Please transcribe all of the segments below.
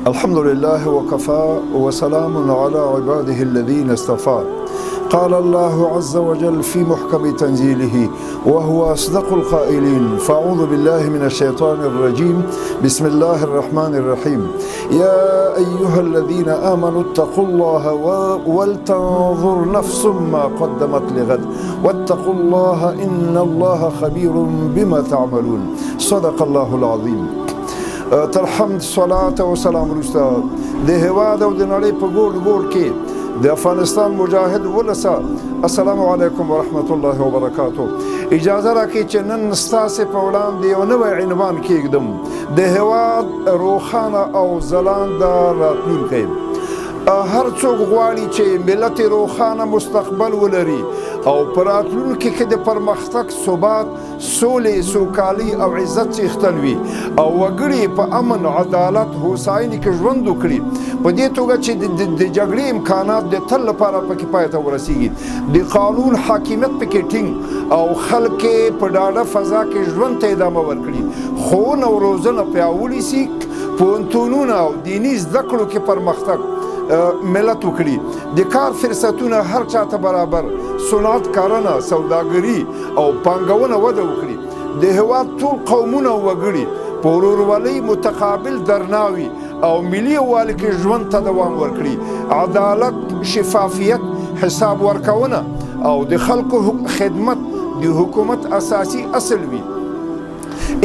الحمد لله وكفى وسلام على عباده الذين اصطفى. قال الله عز وجل في محكم تنزيله وهو أصدق القائلين: فأعوذ بالله من الشيطان الرجيم، بسم الله الرحمن الرحيم. يا أيها الذين آمنوا اتقوا الله ولتنظر نفس ما قدمت لغد واتقوا الله إن الله خبير بما تعملون. صدق الله العظيم. ترحمد صلاة و سلام رستا د هواد او د نړۍ په ګوټ ګوټ کې د افغانستان مجاهد ولسه السلام علیکم ورحمت الله وبرکاتو. اجازه راکړئ چې نن ستاسې په وړاندې یو نوی عنوان کېږدم: د هواد روښانه او ځلانده راتلونکی. هر څوک غواړي چې ملت روښانه مستقبل ولري او په راتلونکي کې د پرمختګ، ثبات، سولې، سوکالي او عزت څښتن وي او وګړي په امن، عدالت، هوساینې کې ژوند وکړي، په دې توګه چې د جګړې امکانات د تل لپاره پکې پای ته ورسیږي، د قانون حاکمیت پکې ټینګ او خلک په ډاډه فضا کې ژوند ته ادامه ورکړي، ښوونه او روزنه پیاوړې سي، پوهنتونونه او دیني زده کړو کې پرمختګ ملت وکړي، د کار فرصتونه هر چاته برابر، صنعت کارونه، سوداګري او پانګونه وده وکړي، د هېواد ټول قومونه او وګړي په ورورولۍ متقابل درناوي او ملي یووالي کې ژوند ته دوام ورکړي، عدالت، شفافیت، حساب ورکونه او د خلکو خدمت د حکومت اساسي اصل وي.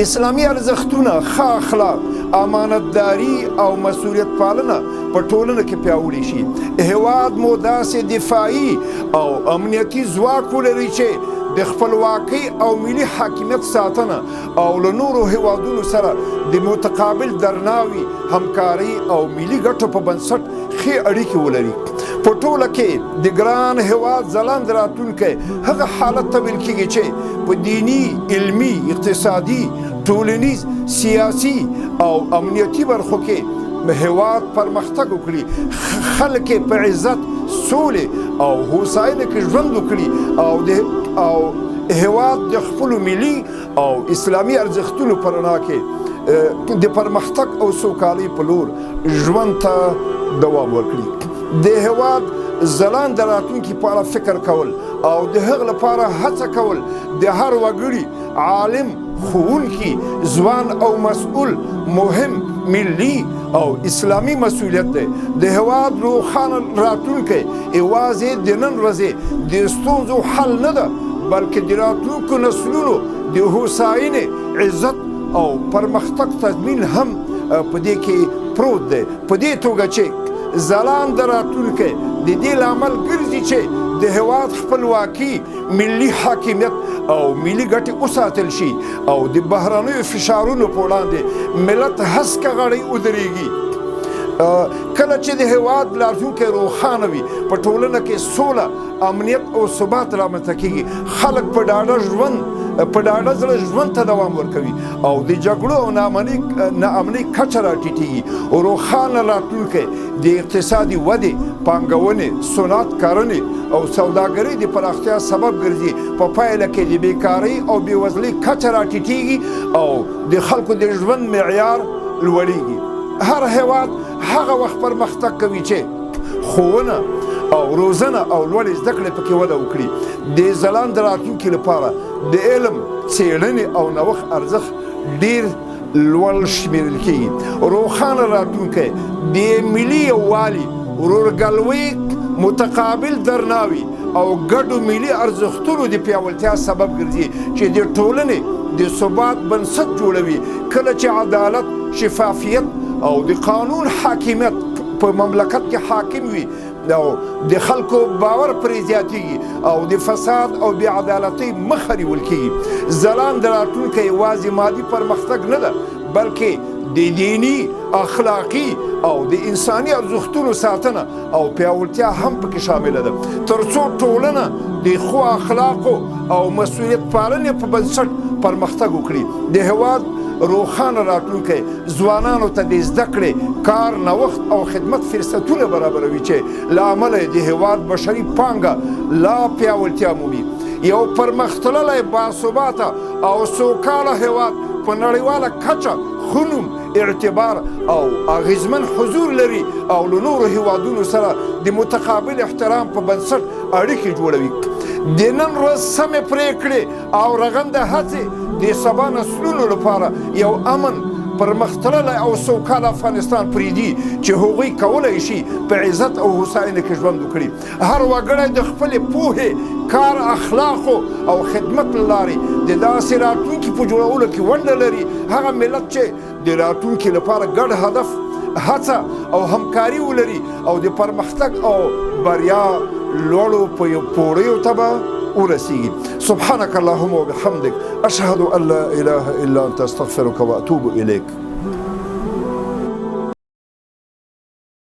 اسلامي ارزښتونه، ښه اخلاق، امانتداري او مسؤلیت پالنه په ټولنه کې پیاوړي شي. هېواد مو داسې دفاعي او امنیتي ځواک ولري چې د خپلواکۍ او ملي حاکمیت ساتنه او له نورو هېوادونو سره د متقابل درناوي، همکارۍ او ملي ګټو په بنسټ ښې اړیکې ولري. په ټوله کې د ګران هېواد ځلانده راتلونکی هغه حالت ته ویل کېږي چې په دیني، علمي، اقتصادي، ټولنیز، سیاسي او امنیتي برخو کې هېواد پرمختګ وکړي، خلک په عزت، سولې او هوساینې کې ژوند وکړي او هېواد د خپلو ملي او اسلامي ارزښتونو په رڼا کې د پرمختګ او سوکالۍ په لور ژوند ته دوام ورکړي. د هېواد ځلانده راتلونکي په اړه فکر کول او د هغه لپاره هڅه کول د هر وګړي، عالم، ښوونکي، ځوان او مسؤل مهم ملي او اسلامي مسؤلیت دی. د هېواد روښانه راتلونکی یوازې د نن ورځې د ستونزو حل نه ده، بلکې د راتلونکو نسلونو د هوساینې، عزت او پرمختګ تضمین هم په دې کې پروت دی. په دې توګه چې ځلانده راتلونکی د دې لامل ګرځي چې د هېواد خپلواکي، ملي حاکمیت او ملي ګټې وساتل شي او د بهرنیو فشارونو په وړاندې ملت هسکه غاړۍ ودرېږي. کله چې د هېواد راتلونکی روښانه وي، په ټولنه کې سوله، امنیت او ثبات رامنځته کېږي، خلک په ډاډه زړه ژوند ته دوام ورکوي او د جګړو او ناامنۍ کچه راټیټېږي. روښانه راتلونکی د اقتصادي ودې، پانګونې، صنعت کارنې او سوداګرۍ د پراختیا سبب ګرځي. په پایله کې د بیکارۍ او بېوزلۍ کچه راټیټېږي او د خلکو د ژوند معیار لوړېږي. هر هېواد هغه وخت پرمختګ کوي چې ښوونه او روزنه او لوړې زده کړې پکې وده وکړي. د ځلانده راتلونکي لپاره د علم، څېړنې او نوښت ارزښت ډېر لوړ شمېرل کېږي. روښانه راتلونکی د ملي یووالي، ورورګلوۍ، متقابل درناوي او ګډو ملي ارزښتونو د پیاوړتیا سبب ګرځي چې د ټولنې د ثبات بنسټ جوړوي. کله چې عدالت، شفافیت او د قانون حاکمیت په مملکت کې حاکم وي او د خلکو باور پرې زیاتېږي او د فساد او بې عدالتۍ مخه نیول کېږي. ځلانده راتلونکی یوازې مادي پرمختګ نه ده، بلکې د دیني، اخلاقي او د انساني ارزښتونو ساتنه او پیاوړتیا هم پکې شامله ده، تر څو ټولنه د ښو اخلاقو او مسؤلیت پالنې په بنسټ پرمختګ وکړي. د هېواد روښانه راتلونکی ځوانانو ته د زده کړې، کار، نوښت او خدمت فرصتونه برابروي چې له امله یې د هېواد بشري پانګه لا پیاوړتیا مومي. یو پرمختللی، باثباته او سوکاله هېواد په نړیواله کچه ښه نوم، اعتبار او اغیزمن حضور لري او له نورو هیوادونو سره د متقابل احترام په بنسټ اړیکې جوړوي. د نن ورځ سمې پرېکړې او رغنده هڅې د سبا نسلونو لپاره یو امن پرمختللی او سوکاله افغانستان پرېږدي چې هغوی کولی شي په عزت او هوساینه کې ژوند وکړي. هر وګړی د خپلې پوهې، کار، اخلاقو او خدمت له لارې د داسې راتلونکي په جوړولو کې ونډه لري. هغه ملت چې د راتلونکي لپاره ګډ هدف، هڅه او همکاري ولري او د پرمختګ او بریا لوړو پوړیو ته به ورسیږي. سبحانك اللهم وبحمدك أشهد أن لا إله إلا أنت أستغفرك وأتوب إليك.